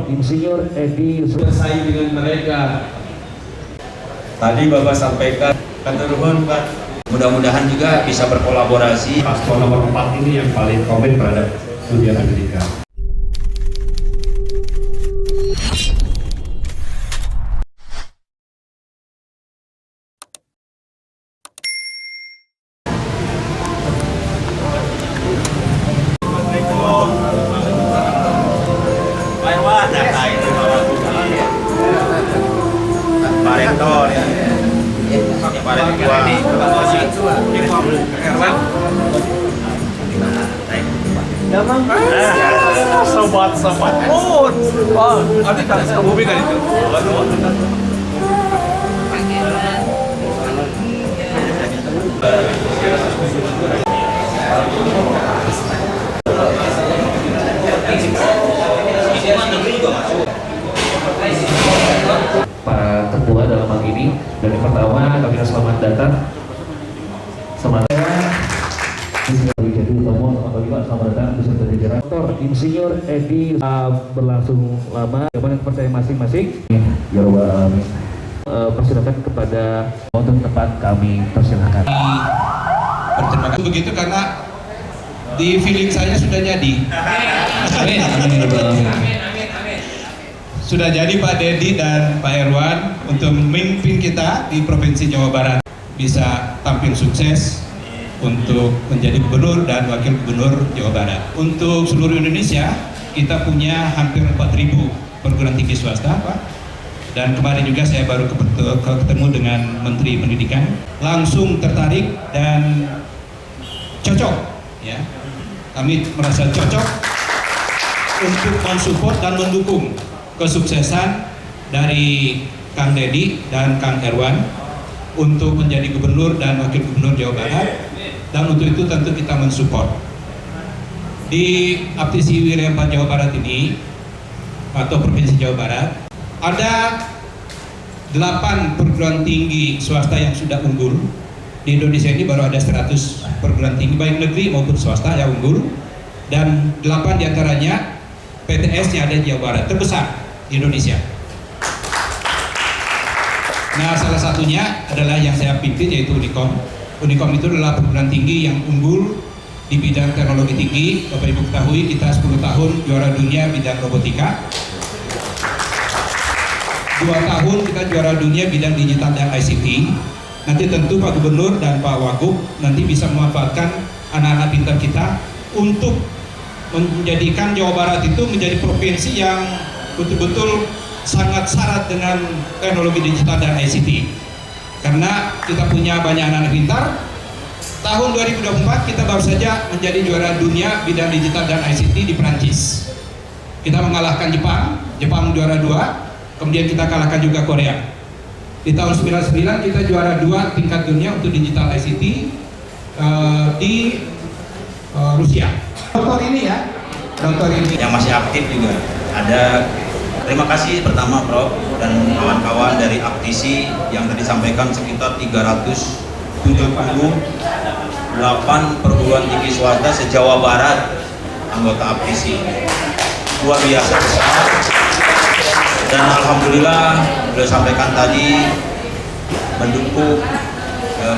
Insinyur Edi bersaing dengan mereka. Tadi Bapak sampaikan Kantorun Pak, mudah-mudahan juga bisa berkolaborasi. Paslon nomor 4 ini yang paling komen terhadap dunia pendidikan. Sobat. Oh, ada kan kamu kan itu. para ketua dalam hal ini. Dan yang pertama kami selamat datang selamat selamat datang beserta jajaran Dr. Insinyur Edi. Berlangsung lama jawaban kepercayaan masing-masing. Ya Rabbal Alamin. Persilakan kepada untuk tempat kami persilakan. Berterima kasih begitu karena di feeling saya sudah jadi. Sudah jadi Pak Dedi dan Pak Erwan untuk memimpin kita di Provinsi Jawa Barat, bisa tampil sukses untuk menjadi gubernur dan wakil gubernur Jawa Barat. Untuk seluruh Indonesia kita punya hampir 4.000 perguruan tinggi swasta, Pak. Dan kemarin juga saya baru ketemu dengan Menteri Pendidikan, langsung tertarik dan cocok, ya. Kami merasa cocok untuk mensupport dan mendukung kesuksesan dari Kang Dedi dan Kang Erwan untuk menjadi gubernur dan wakil gubernur Jawa Barat. Dan untuk itu tentu kita mensupport. Di Aptisi Wilayah 4 Jawa Barat ini atau Provinsi Jawa Barat ada 8 perguruan tinggi swasta yang sudah unggul. Di Indonesia ini baru ada 100 perguruan tinggi baik negeri maupun swasta yang unggul, dan 8 diantaranya PTS yang ada di Jawa Barat terbesar di Indonesia. Nah, salah satunya adalah yang saya pimpin, yaitu Unicom. Unicom itu adalah perguruan tinggi yang unggul di bidang teknologi tinggi. Bapak Ibu ketahui kita 10 tahun juara dunia bidang robotika, 2 tahun kita juara dunia bidang digital dan ICT. Nanti tentu Pak Gubernur dan Pak Wagub nanti bisa memanfaatkan anak-anak pintar kita untuk menjadikan Jawa Barat itu menjadi provinsi yang betul-betul sangat syarat dengan teknologi digital dan ICT. Karena kita punya banyak anak-anak pintar. Tahun 2024 kita baru saja menjadi juara dunia bidang digital dan ICT di Prancis. Kita mengalahkan Jepang juara 2, kemudian kita kalahkan juga Korea. Di tahun 99 kita juara 2 tingkat dunia untuk digital ICT di Rusia. Dokter ini ya, dokter ini Yang masih aktif juga ada. Terima kasih pertama Prof dan kawan-kawan dari Aptisi yang tadi sampaikan sekitar 378 perguruan tinggi swasta se-Jawa Barat anggota Aptisi. Luar biasa besar. Dan alhamdulillah beliau sampaikan tadi mendukung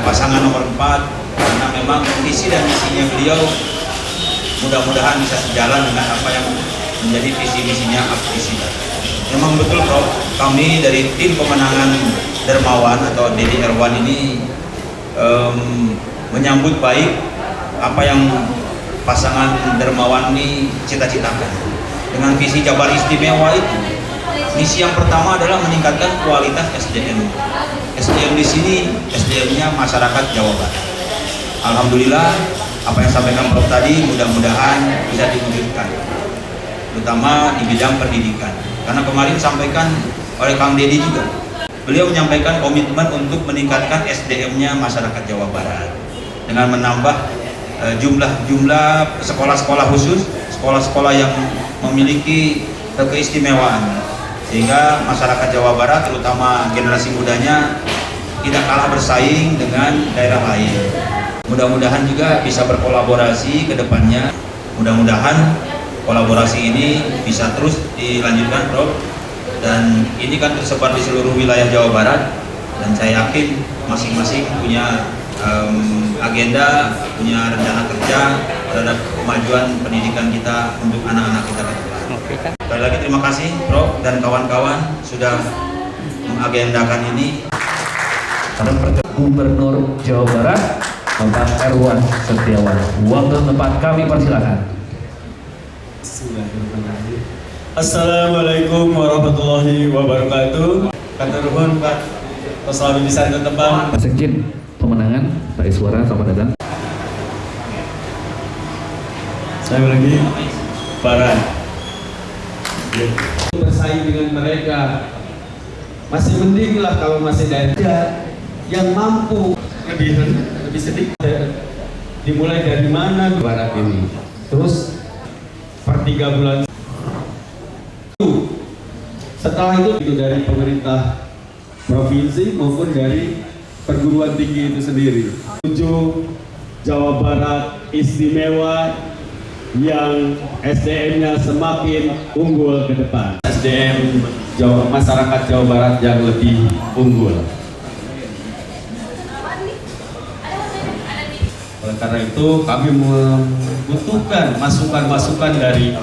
pasangan nomor 4 karena memang visi dan misinya beliau mudah-mudahan bisa sejalan dengan apa yang menjadi visi misinya Aptisi. Memang betul Prof, kami dari tim pemenangan Dermawan atau Dedi Erwan ini menyambut baik apa yang pasangan Dermawan ini cita-citakan dengan visi Jabar Istimewa itu. Misi yang pertama adalah meningkatkan kualitas SDM. SDM di sini SDM-nya masyarakat Jawa Barat. Alhamdulillah apa yang sampaikan Prof tadi mudah-mudahan bisa diwujudkan, terutama di bidang pendidikan. Karena kemarin sampaikan oleh Kang Dedi juga, beliau menyampaikan komitmen untuk meningkatkan SDM-nya masyarakat Jawa Barat dengan menambah jumlah sekolah-sekolah khusus, sekolah-sekolah yang memiliki keistimewaan, sehingga masyarakat Jawa Barat terutama generasi mudanya tidak kalah bersaing dengan daerah lain. Mudah-mudahan juga bisa berkolaborasi ke depannya. Mudah-mudahan kolaborasi ini bisa terus dilanjutkan, Prof. Dan ini kan tersebar di seluruh wilayah Jawa Barat, dan saya yakin masing-masing punya agenda, punya rencana kerja terhadap kemajuan pendidikan kita untuk anak-anak kita ke depan. Sekali lagi terima kasih, Prof. dan kawan-kawan sudah mengagendakan ini. Gubernur Jawa Barat, Bapak Erwan Setiawan. Waktu tempat kami persilakan. Assalamualaikum warahmatullahi wabarakatuh. Kata nuhun Pak Wassalamu bisa tetembang. Pak Sekjen pemenangan, Pak Iswara, selamat datang. Saya lagi Barat. Bersaing dengan mereka. Masih mending lah kalau masih ada yang mampu lebih sedikit. Dimulai dari mana Barat ini? Terus per 3 bulan. Setelah itu dari pemerintah provinsi maupun dari perguruan tinggi itu sendiri. Menuju Jawa Barat istimewa yang SDM-nya semakin unggul ke depan. SDM masyarakat Jawa Barat yang lebih unggul. Oleh karena itu kami membutuhkan masukan-masukan dari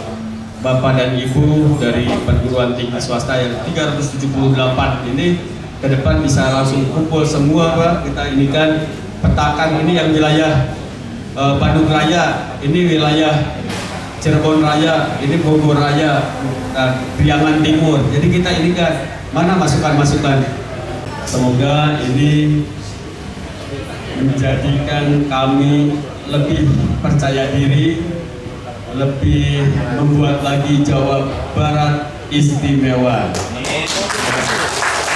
Bapak dan Ibu dari perguruan tinggi swasta yang 378 ini ke depan bisa langsung kumpul semua, Pak. Kita ini kan petakan ini yang wilayah Bandung Raya, ini wilayah Cirebon Raya, ini Bogor Raya, Priangan Timur. Jadi kita ini kan mana masukan-masukan. Semoga ini menjadikan kami lebih percaya diri, lebih membuat lagi Jawa Barat istimewa.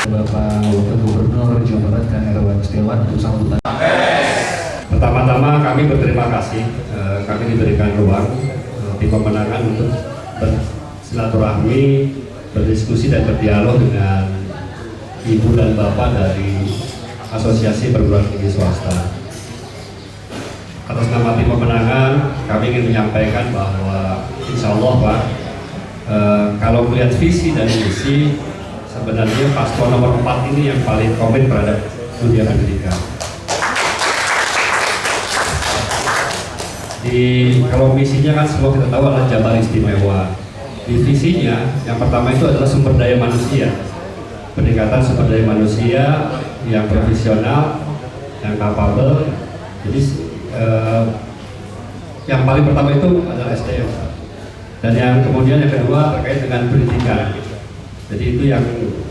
Bapak Wakil Gubernur Jawa Barat, Kang Erwan Setiawan, untuk sambutan. Pertama-tama kami berterima kasih, kami diberikan ruang di pemenangan untuk bersilaturahmi, berdiskusi dan berdialog dengan Ibu dan Bapak dari Asosiasi Perguruan Tinggi Swasta. Atas nama tim pemenangan, kami ingin menyampaikan bahwa insya Allah Pak, kalau melihat visi dan misi, sebenarnya paslon nomor 4 ini yang paling komit terhadap dunia pendidikan. Kalau misinya kan semua kita tahu adalah Jabar Istimewa. Di visinya, yang pertama itu adalah sumber daya manusia, peningkatan sumber daya manusia yang profesional, yang capable. Jadi yang paling pertama itu adalah SDM, dan yang kemudian yang kedua terkait dengan pendidikan. Jadi itu yang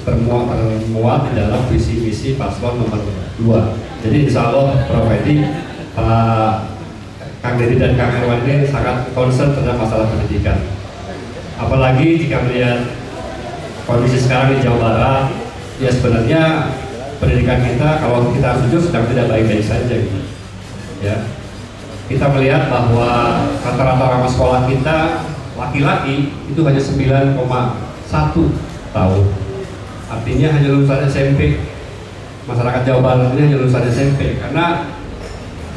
termuat di dalam visi misi paslon nomor 2. Jadi insya Allah Prof. Edi, Pak Kang Dedi dan Kang Erwan ini sangat concern terhadap masalah pendidikan. Apalagi jika melihat kondisi sekarang di Jawa Barat, ya sebenarnya pendidikan kita kalau kita jujur sedang tidak baik-baik saja gitu. Ya, kita melihat bahwa rata-rata orang sekolah kita laki-laki itu hanya 9,1 tahun. Artinya hanya lulusan SMP. Masyarakat Jawa Barat ini hanya lulusan SMP, karena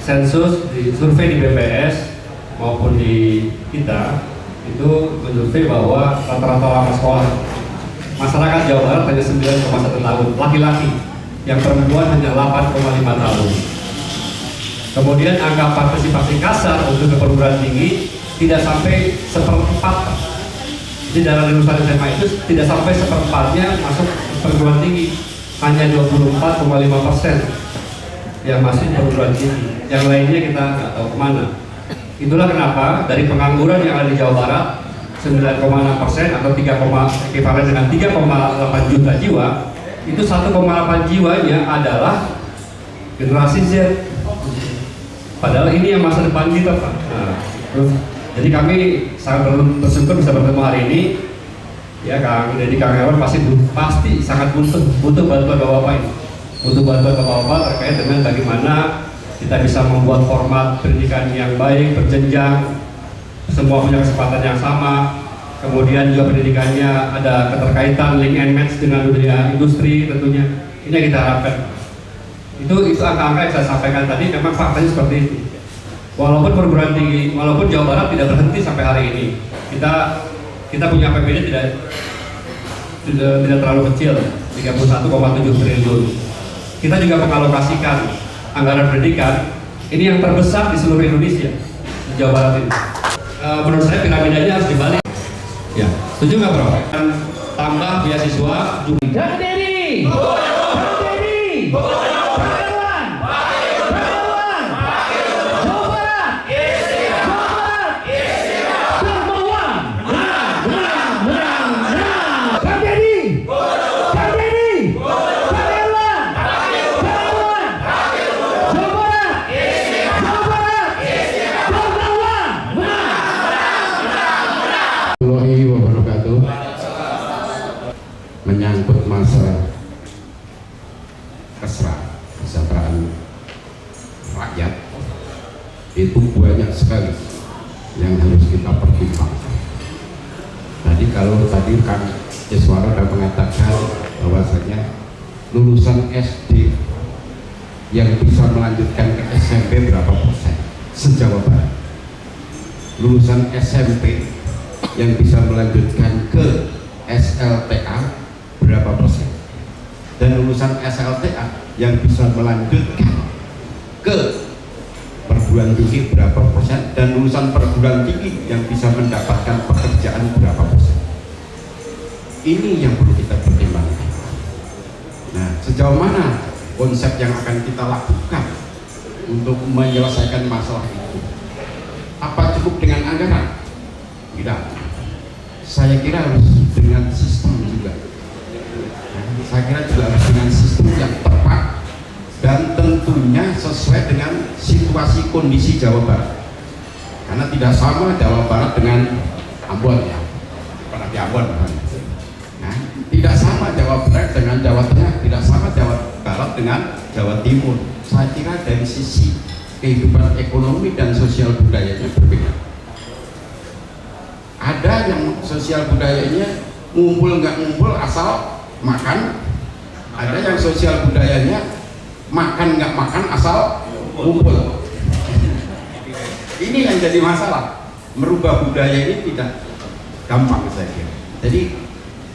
sensus di survei di BPS maupun di kita itu mensurvei bahwa rata-rata orang sekolah masyarakat Jawa Barat hanya 9,1 tahun laki-laki, yang perempuan hanya 8,5 tahun. Kemudian angka partisipasi kasar untuk perguruan tinggi tidak sampai 1/4. Jadi dalam lulusan SMA itu tidak sampai 1/4-nya masuk perguruan tinggi, hanya 24,5% yang masuk perguruan tinggi. Yang lainnya kita nggak tahu kemana. Itulah kenapa dari pengangguran yang ada di Jawa Barat 9,6% atau ekivalen dengan 3,8 juta jiwa, itu 1,8 jiwanya adalah generasi Z. Padahal ini yang masa depan kita, Pak. Nah, jadi kami sangat bersyukur bisa bertemu hari ini. Ya, Kang Dedi, Kang Erwan pasti sangat butuh bantuan Bapak ini. Butuh bantuan Bapak terkait dengan bagaimana kita bisa membuat format pendidikan yang baik, berjenjang, semua punya kesempatan yang sama. Kemudian juga pendidikannya ada keterkaitan link and match dengan dunia industri tentunya. Ini yang kita harapkan. Itu angka-angka yang saya sampaikan tadi memang faktanya seperti itu. walaupun perguruan tinggi, walaupun Jawa Barat tidak berhenti sampai hari ini, kita punya APBD tidak terlalu kecil, 31,7 triliun. Kita juga mengalokasikan anggaran pendidikan ini yang terbesar di seluruh Indonesia, di Jawa Barat ini. Menurut saya piramidanya harus dibalik. Ya, setuju nggak bro? Dan tambah beasiswa. Jangan Dedi! Jangan Dedi! Pak Irwan! Jawa Barat! Dermawan! Menang! Jangan Dedi! Jangan Dedi! Pak Irwan! Jawa Barat! Dermawan! Warahmatullahi wabarakatuh. Menyangkut masalah kesejahteraan rakyat, itu banyak sekali yang harus kita pertimbangkan. Kalau tadi Kang Iswara sudah mengatakan bahwasanya lulusan SD yang bisa melanjutkan ke SMP berapa persen se-Jawa Barat, lulusan SMP yang bisa melanjutkan ke SLTA berapa persen, dan lulusan SLTA yang bisa melanjutkan ke perguruan tinggi berapa persen, dan lulusan perguruan tinggi yang bisa mendapatkan pekerjaan berapa persen. Ini yang perlu kita pertimbangkan. Nah, sejauh mana konsep yang akan kita lakukan untuk menyelesaikan masalah itu? Apa cukup dengan anggaran? Tidak. Saya kira harus dengan sistem juga. Saya kira juga harus dengan sistem yang tepat dan tentunya sesuai dengan situasi kondisi Jawa Barat. Karena tidak sama Jawa Barat dengan Ambon ya, pernah di Ambon. Nah, tidak sama Jawa Barat dengan Jawa Tengah, tidak sama Jawa Barat dengan Jawa Timur. Saya kira dari sisi kehidupan ekonomi dan sosial budayanya berbeda. Ada yang sosial budayanya ngumpul nggak ngumpul asal makan, ada yang sosial budayanya makan nggak makan asal ngumpul. Ini yang jadi masalah. Merubah budaya ini tidak gampang saya kira. Jadi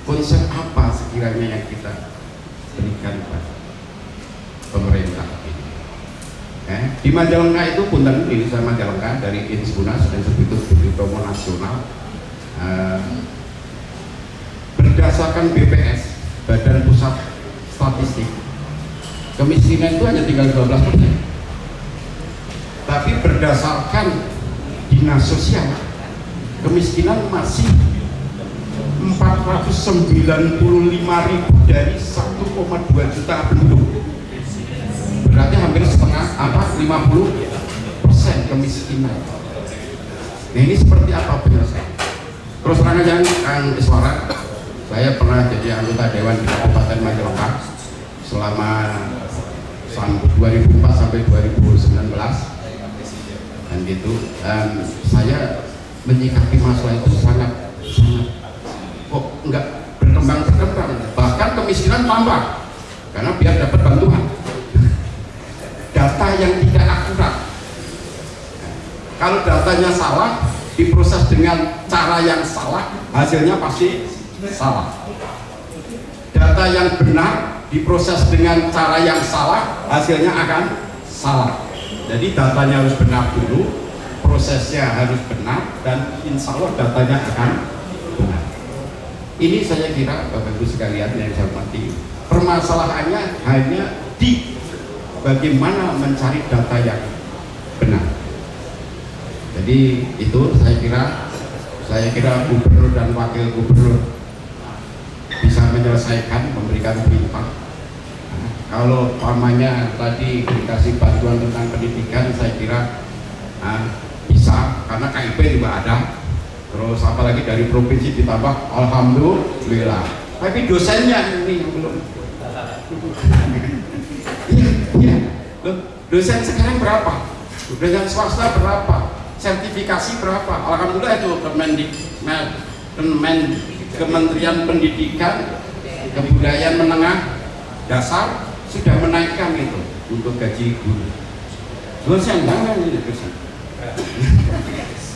konsep apa sekiranya yang kita berikan pada pemerintah ini? Di Majalengka itu punten ini saya Majalengka dari Insunas dan Institut Budi Nasional. Berdasarkan BPS, Badan Pusat Statistik, kemiskinan itu hanya tinggal 12%. Tapi berdasarkan Dinas Sosial, kemiskinan masih 495.000 dari 1,2 juta penduduk. Berarti hampir setengah, 50% kemiskinan. Nah, ini seperti apa penyelesaian? Terus terang aja Kang Iswara, saya pernah jadi anggota Dewan di Kabupaten Majalengka selama 2004 sampai 2019 dan gitu. Saya menyikapi masalah itu sangat kok enggak berkembang, bahkan kemiskinan tambah karena biar dapat bantuan. Data yang tidak akurat, kalau datanya salah, diproses dengan cara yang salah, hasilnya pasti salah. Data yang benar diproses dengan cara yang salah, hasilnya akan salah. Jadi datanya harus benar dulu, prosesnya harus benar, dan insya Allah datanya akan benar. Ini saya kira Bapak Ibu sekalian yang saya hormati, permasalahannya hanya di bagaimana mencari data yang benar. Jadi itu saya kira gubernur dan wakil gubernur bisa menyelesaikan, memberikan perintah. Nah, kalau pamannya tadi dikasih bantuan tentang pendidikan, saya kira bisa, karena KIP juga ada. Terus apalagi dari provinsi ditambah, alhamdulillah. Tapi dosennya ini yang belum. Iya. Dosen sekarang berapa? Dosen swasta berapa? Sertifikasi berapa? Alhamdulillah itu Kementerian Pendidikan Kebudayaan Menengah Dasar sudah menaikkan itu untuk gaji guru. Dosen jangan ini dosen.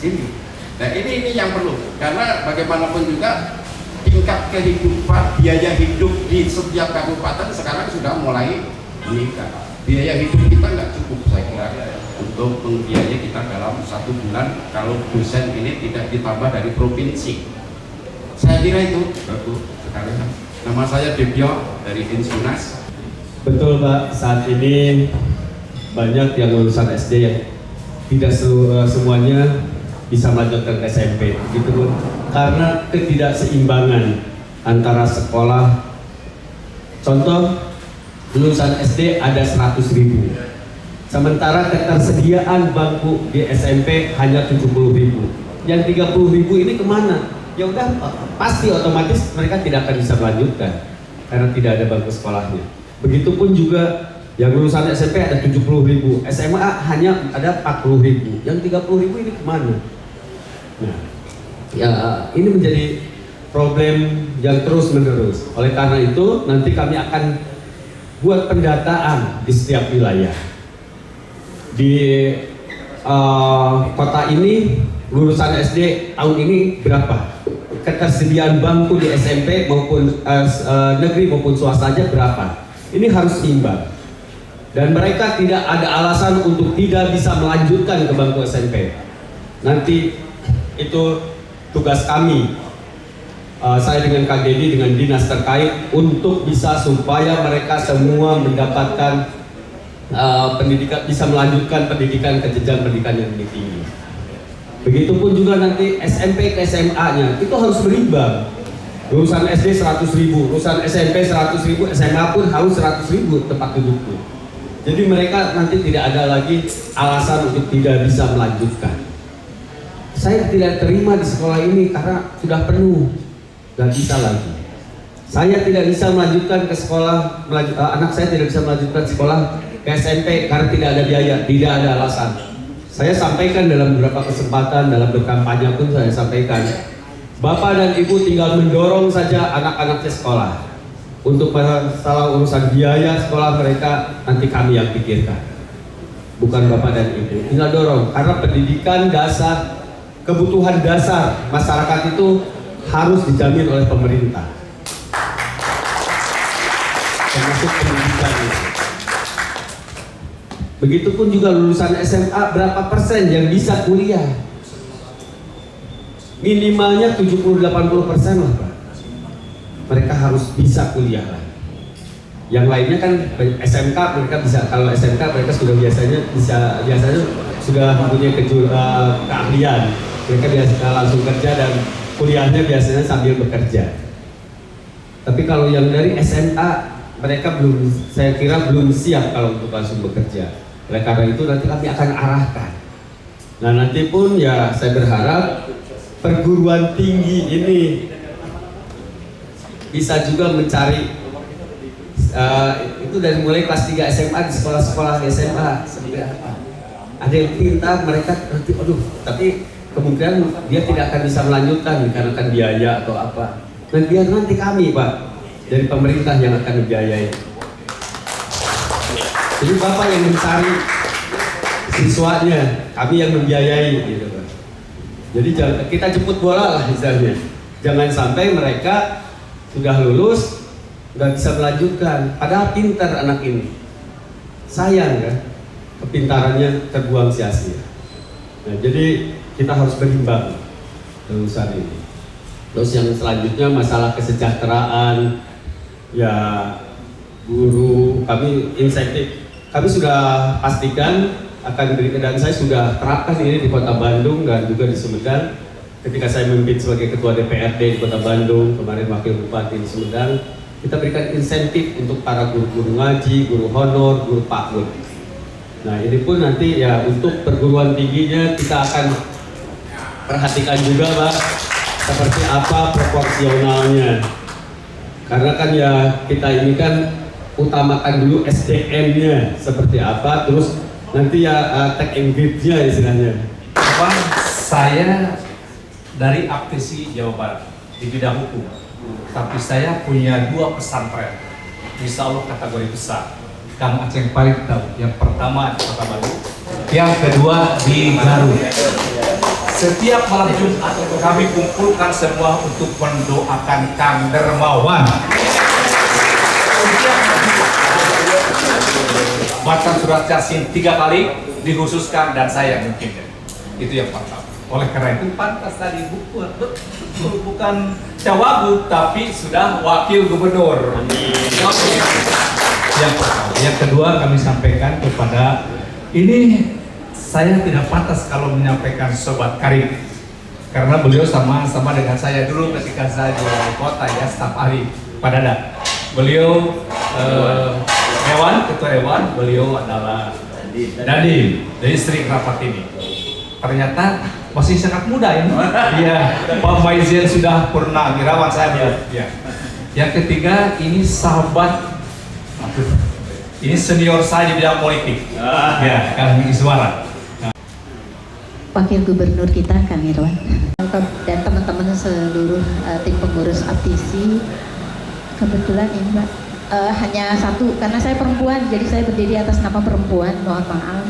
ini. Nah ini yang perlu, karena bagaimanapun juga tingkat kehidupan, biaya hidup di setiap kabupaten sekarang sudah mulai meningkat. Biaya hidup kita nggak cukup saya kira untuk membiayai kita dalam 1 bulan kalau dosen ini tidak ditambah dari provinsi. Saya kira itu bagus sekali. Nama saya Debyo dari Insunas. Betul Pak, saat ini banyak yang lulusan SD yang tidak semuanya bisa melanjutkan ke SMP, gitu pun karena ketidakseimbangan antara sekolah. Contoh, lulusan SD ada 100.000, sementara ketersediaan bangku di SMP hanya 70.000. Yang 30.000 ini kemana? Ya udah, pasti otomatis mereka tidak akan bisa melanjutkan karena tidak ada bangku sekolahnya. Begitupun juga yang lulusan SMP ada 70.000, SMA hanya ada 40.000, yang 30.000 ini kemana? Nah, ya ini menjadi problem yang terus menerus. Oleh karena itu nanti kami akan buat pendataan di setiap wilayah. Di kota ini lulusan SD tahun ini berapa? Ketersediaan bangku di SMP maupun negeri maupun swasta aja berapa? Ini harus imbang. Dan mereka tidak ada alasan untuk tidak bisa melanjutkan ke bangku SMP. Nanti itu tugas kami, saya dengan Kak Dedi dengan dinas terkait untuk bisa supaya mereka semua mendapatkan pendidikan, bisa melanjutkan pendidikan ke jenjang pendidikan yang lebih tinggi. Begitupun juga nanti SMP ke SMA-nya itu harus berimbang. Lulusan SD 100.000, lulusan SMP 100.000, SMA pun harus 100.000 tempat duduknya. Jadi mereka nanti tidak ada lagi alasan untuk tidak bisa melanjutkan. Saya tidak terima di sekolah ini karena sudah penuh, nggak bisa lagi. Saya tidak bisa melanjutkan ke sekolah, anak saya tidak bisa melanjutkan sekolah ke SMP karena tidak ada biaya, tidak ada alasan. Saya sampaikan dalam beberapa kesempatan, dalam berkampanye pun saya sampaikan, Bapak dan Ibu tinggal mendorong saja anak-anaknya sekolah. Untuk masalah urusan biaya sekolah mereka nanti kami yang pikirkan, bukan Bapak dan Ibu. Tinggal dorong, karena pendidikan dasar, kebutuhan dasar masyarakat itu harus dijamin oleh pemerintah, termasuk pendidikan itu. Begitupun juga lulusan SMA berapa persen yang bisa kuliah? Minimalnya 70-80% lah Pak. Mereka harus bisa kuliah lah. Yang lainnya kan SMK mereka bisa, kalau SMK mereka sudah biasanya sudah mempunyai keahlian. Mereka biasa langsung kerja dan kuliahnya biasanya sambil bekerja. Tapi kalau yang dari SMA mereka belum, saya kira belum siap kalau untuk langsung bekerja. Oleh karena itu nanti kami akan arahkan. Nah nanti pun ya saya berharap perguruan tinggi ini bisa juga mencari itu dari mulai kelas 3 SMA di sekolah-sekolah SMA seperti apa. Ada yang pintar mereka nanti, tapi kemungkinan dia tidak akan bisa melanjutkan dikarenakan biaya atau apa. Dan biar nanti kami Pak dari pemerintah yang akan membiayai. Jadi Bapak yang mencari siswanya, kami yang membiayai gitu Pak. Jadi kita jemput bola lah misalnya. Jangan sampai mereka sudah lulus nggak bisa melanjutkan, padahal pintar anak ini. Sayang kan, kepintarannya terbuang sia-sia. Nah, jadi kita harus berimbang urusan ini. Terus yang selanjutnya masalah kesejahteraan, ya guru kami insentif, kami sudah pastikan akan berikan, dan saya sudah terapkan ini di Kota Bandung dan juga di Sumedang. Ketika saya memimpin sebagai Ketua DPRD di Kota Bandung, kemarin Wakil Bupati di Sumedang, kita berikan insentif untuk para guru-guru ngaji, guru honor, guru PAUD. Nah ini pun nanti ya untuk perguruan tingginya kita akan perhatikan juga Pak, seperti apa proporsionalnya. Karena kan ya kita ini kan utamakan dulu SDM-nya seperti apa, terus nanti ya take and give-nya istilahnya. Bang, saya dari Aptesi Jawa Barat di bidang hukum, tapi saya punya 2 pesantren, insya Allah kategori besar. Kang Aceh paling tahu. Yang pertama di Kota Bandung, Yang kedua di Garut. Setiap malam Jumat kami kumpulkan semua untuk mendoakan Kang Dermawan. Baca surat Yasin 3 kali dikhususkan dan saya mungkin itu yang pertama. Oleh karena itu pantas tadi bukan cawagup tapi sudah wakil gubernur. Yang pertama. Yang kedua kami sampaikan kepada ini saya tidak pantas kalau menyampaikan Sobat Karim karena beliau sama dengan saya dulu ketika saya di wali kota ya staf ahli Pak Dada. Beliau ketua Dewan, beliau adalah Dadim dari istri kerabat ini. Ternyata masih sangat muda ini. Iya, Pak Maizien sudah purna wirawan saya bilang. Ya. Yang ketiga ini sahabat, ini senior saya di bidang politik. Ya, Kang Iswara. Wakil Gubernur kita Kang Irwan dan teman-teman seluruh tim pengurus APTISI. Kebetulan ini Mbak hanya satu karena saya perempuan, jadi saya berdiri atas nama perempuan. Mohon maaf.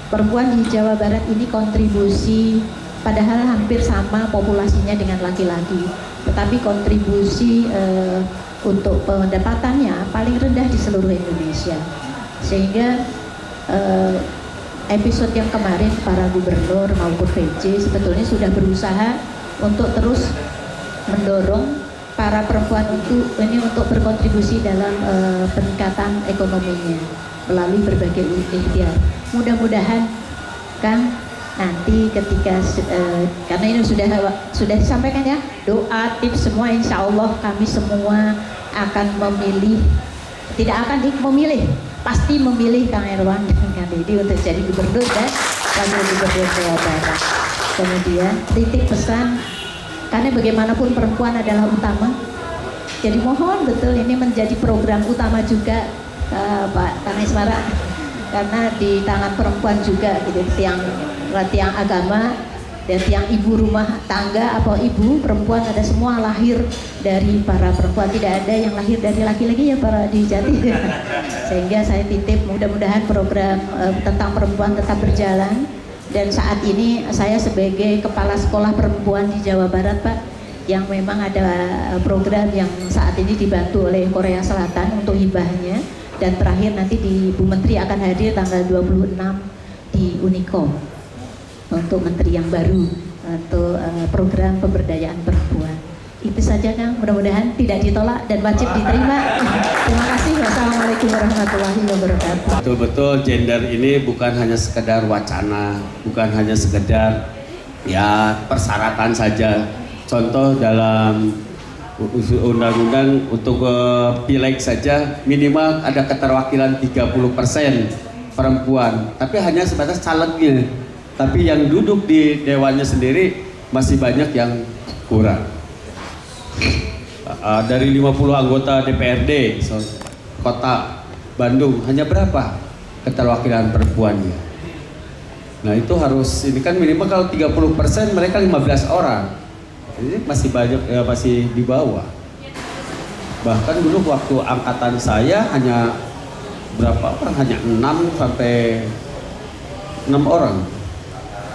Perempuan di Jawa Barat ini kontribusi padahal hampir sama populasinya dengan laki-laki, tetapi kontribusi untuk pendapatannya paling rendah di seluruh Indonesia. Sehingga episode yang kemarin para gubernur maupun VJ sebetulnya sudah berusaha untuk terus mendorong para perempuan untuk berkontribusi dalam peningkatan ekonominya melalui berbagai ikhtiar. Mudah-mudahan Kang nanti ketika karena ini sudah disampaikan ya, doa tips semua, insya Allah kami semua akan memilih, tidak akan memilih, pasti memilih Kang Irwan dan Kang Deddy untuk jadi gubernur dan wakil gubernur Jawa Barat. Kemudian titip pesan, karena bagaimanapun perempuan adalah utama, jadi mohon betul ini menjadi program utama juga Pak Kang Iswara, karena di tangan perempuan juga gitu, tiang agama dan tiang ibu rumah tangga atau ibu perempuan ada semua lahir dari para perempuan, tidak ada yang lahir dari laki-laki ya para di Jati. Sehingga saya titip mudah-mudahan program tentang perempuan tetap berjalan. Dan saat ini saya sebagai kepala sekolah perempuan di Jawa Barat Pak, yang memang ada program yang saat ini dibantu oleh Korea Selatan untuk hibahnya, dan terakhir nanti di Bu Menteri akan hadir tanggal 26 di Unicom untuk Menteri yang baru untuk program pemberdayaan perempuan. Itu saja Kang, mudah-mudahan tidak ditolak dan wajib diterima. Terima kasih. Wassalamualaikum warahmatullahi wabarakatuh. Betul-betul gender ini bukan hanya sekedar wacana, bukan hanya sekedar ya persyaratan saja. Contoh dalam undang-undang untuk pileg saja minimal ada keterwakilan 30% perempuan, tapi hanya sebatas calegnya. Tapi yang duduk di dewannya sendiri masih banyak yang kurang. Dari 50 anggota DPRD Kota Bandung hanya berapa keterwakilan perempuannya? Nah itu harus, ini kan minimal kalau 30% mereka 15 orang. Ini masih banyak ya, masih di bawah. Bahkan dulu waktu angkatan saya hanya berapa orang? Hanya 6 sampai 6 orang.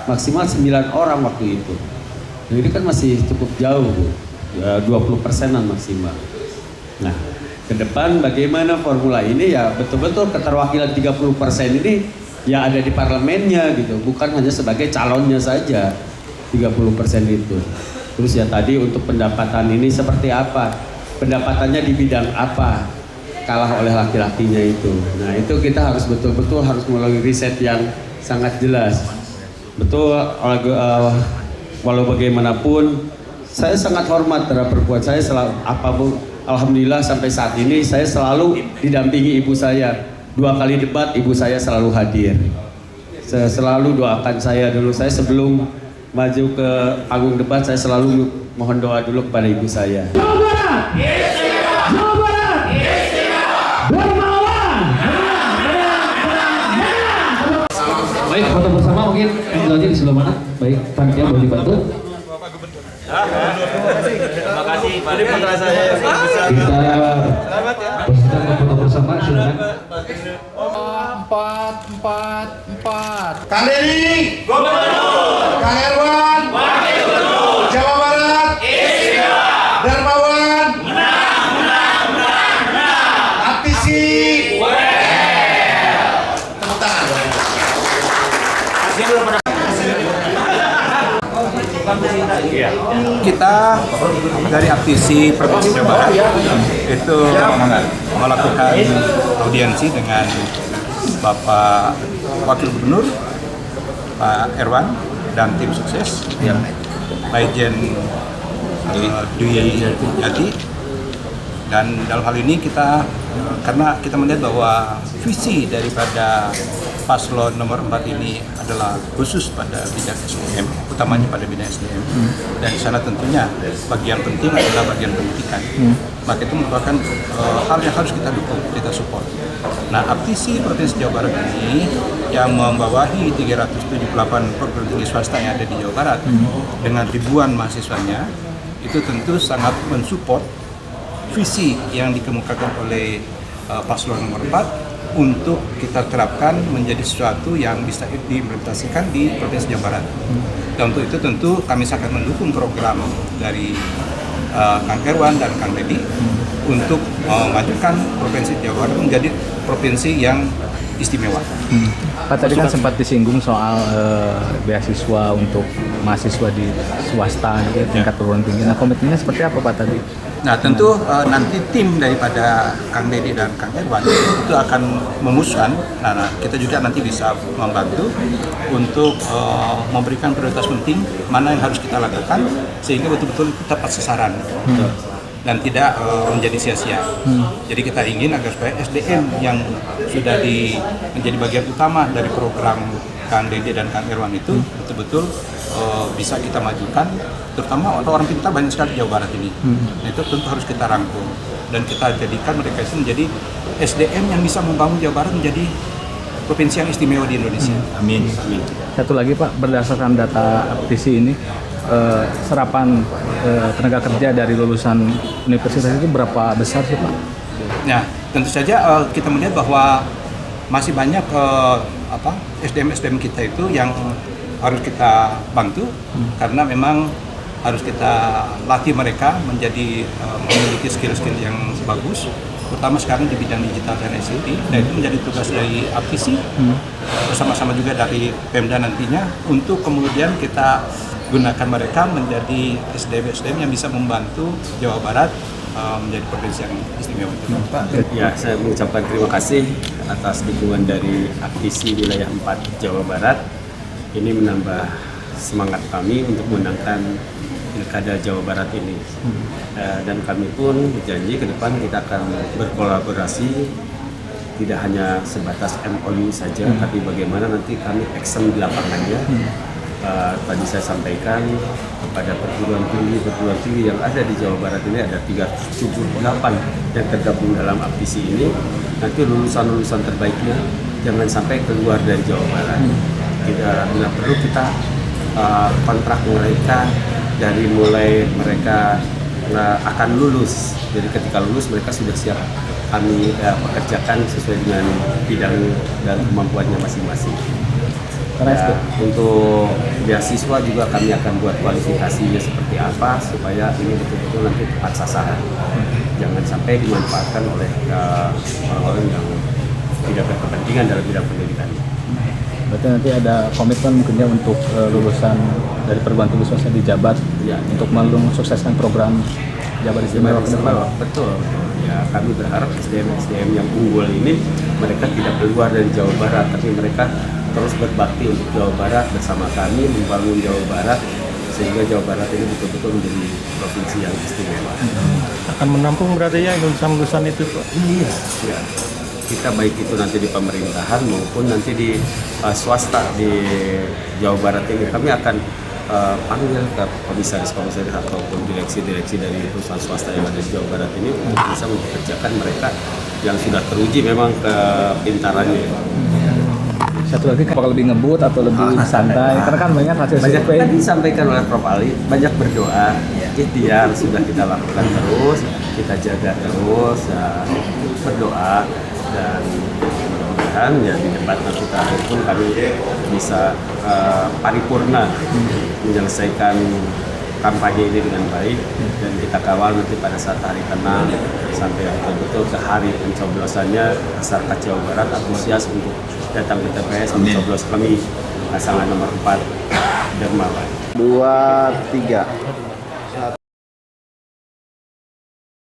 Maksimal 9 orang waktu itu. Nah, ini kan masih cukup jauh, Bu. Ya 20%-an maksimal. Nah, ke depan bagaimana formula ini ya betul-betul keterwakilan 30% ini ya ada di parlemennya gitu, bukan hanya sebagai calonnya saja 30% itu. Terus ya tadi untuk pendapatan ini seperti apa? Pendapatannya di bidang apa? Kalah oleh laki-lakinya itu. Nah, itu kita harus betul-betul harus melalui riset yang sangat jelas. Betul, walau bagaimanapun saya sangat hormat terhadap perempuan. Saya selalu apapun, alhamdulillah sampai saat ini saya selalu didampingi ibu saya. 2 kali debat ibu saya selalu hadir. Saya selalu doakan saya dulu. Saya sebelum maju ke panggung debat saya selalu mohon doa dulu kepada ibu saya. Jawa Barat, Jawa Barat, Dermawan. Baik, foto bersama mungkin aja di sebelah mana? Baik, panitia boleh dibantu. Terima kasih Pak. Ini putra saya. Kita foto bersama, silakan. 4 Kang Deddy Gubernur, Kang Erwan Wakil Gubernur, Jawa Barat Istimewa, Darmawan menang. Aptisi tepuk tangan. Kita dari Aptisi Provinsi Jawa Barat itu melakukan audiensi dengan Bapak Wakil Gubernur Pak Erwan dan tim sukses Majen Dwi Yati. Dan dalam hal ini kita karena kita melihat bahwa visi daripada paslon nomor 4 ini adalah khusus pada bidang SDM, utamanya pada bidang SDM. Dan di sana tentunya bagian penting adalah bagian pendidikan. Maka itu merupakan hal yang harus kita dukung, kita support. Nah, Aptisi Provinsi Jawa Barat ini yang membawahi 378 perguruan tinggi swasta yang ada di Jawa Barat dengan ribuan mahasiswanya, itu tentu sangat mensupport visi yang dikemukakan oleh paslon nomor 4 untuk kita terapkan menjadi sesuatu yang bisa diimplementasikan di Provinsi Jawa Barat. Dan untuk itu tentu kami sangat mendukung program dari Kang Erwan dan Kang Deddy untuk memajukan Provinsi Jawa Barat menjadi provinsi yang istimewa. Pak, tadi kan sempat disinggung soal beasiswa untuk mahasiswa di swasta gitu, tingkat perguruan tinggi. Nah, komitmennya seperti apa Pak tadi? Nah, tentu nanti tim daripada Kang Deddy dan Kang Erwan itu akan memutuskan. Nah, kita juga nanti bisa membantu untuk memberikan prioritas penting mana yang harus kita lakukan sehingga betul-betul tepat sasaran dan tidak menjadi sia-sia. Jadi kita ingin agar supaya SDM yang sudah menjadi bagian utama dari program Kang Deddy dan Kang Erwan itu betul-betul bisa kita majukan, terutama orang pintar banyak sekali di Jawa Barat ini. Nah, itu tentu harus kita rangkum dan kita jadikan mereka itu menjadi SDM yang bisa membangun Jawa Barat menjadi provinsi yang istimewa di Indonesia. Amin. Satu lagi Pak, berdasarkan data Aptisi ini, serapan tenaga kerja dari lulusan universitas itu berapa besar sih Pak? Nah, tentu saja kita melihat bahwa masih banyak SDM kita itu yang harus kita bantu karena memang harus kita latih mereka menjadi memiliki skill-skill yang bagus, terutama sekarang di bidang digital dan ICT. Dan itu menjadi tugas dari Aptisi bersama-sama juga dari Pemda nantinya untuk kemudian kita gunakan mereka menjadi SDM yang bisa membantu Jawa Barat menjadi provinsi yang istimewa. Ya, saya mengucapkan terima kasih atas dukungan dari Aptisi wilayah 4 Jawa Barat. Ini menambah semangat kami untuk menangkan Pilkada Jawa Barat ini. Dan kami pun berjanji ke depan kita akan berkolaborasi, tidak hanya sebatas MOU saja, tapi bagaimana nanti kami action di lapangannya. Tadi saya sampaikan kepada perguruan tinggi yang ada di Jawa Barat ini ada 378 yang tergabung dalam Aptisi ini. Nanti lulusan-lulusan terbaiknya jangan sampai keluar dari Jawa Barat. Kita bila perlu kita kontrak mereka dari mulai mereka akan lulus. Jadi ketika lulus mereka sudah siap kami pekerjakan sesuai dengan bidang dan kemampuannya masing-masing. Untuk beasiswa juga kami akan buat kualifikasinya seperti apa supaya ini betul-betul nanti tepat sasaran. Jangan sampai dimanfaatkan oleh orang-orang yang tidak berkepentingan dalam bidang pendidikan. Berarti nanti ada komitmen mungkinnya untuk lulusan dari perguruan tinggi swasta di Jabar untuk mensukseskan program Jabar Istimewa ke depan. Betul. Ya, kami berharap SDM yang unggul ini mereka tidak keluar dari Jawa Barat, tapi mereka terus berbakti untuk Jawa Barat bersama kami membangun Jawa Barat sehingga Jawa Barat ini betul-betul menjadi provinsi yang istimewa. Akan menampung berarti ya lulusan-lulusan itu Pak? Iya. Ya. Kita baik itu nanti di pemerintahan maupun nanti di swasta di Jawa Barat ini kami akan panggil ke komisaris-komisaris ataupun direksi-direksi dari perusahaan swasta yang ada di Jawa Barat ini untuk bisa mempekerjakan mereka yang sudah teruji memang kepintarannya. Satu lagi, apakah lebih ngebut atau lebih santai? Karena kan banyak hasil survei. Tadi disampaikan oleh Prof. Ali, banyak berdoa. Ikhtiar sudah kita lakukan terus, kita jaga terus, berdoa dan mudah-mudahan ya di debat nanti terakhir pun kami bisa paripurna menyelesaikan kampanye ini dengan baik dan kita kawal nanti pada saat hari tenang sampai betul-betul ke hari pencoblosannya masyarakat Jawa Barat antusias untuk datang ke TPS mencoblos kami pasangan nomor 4 Dermawan. 2, 3.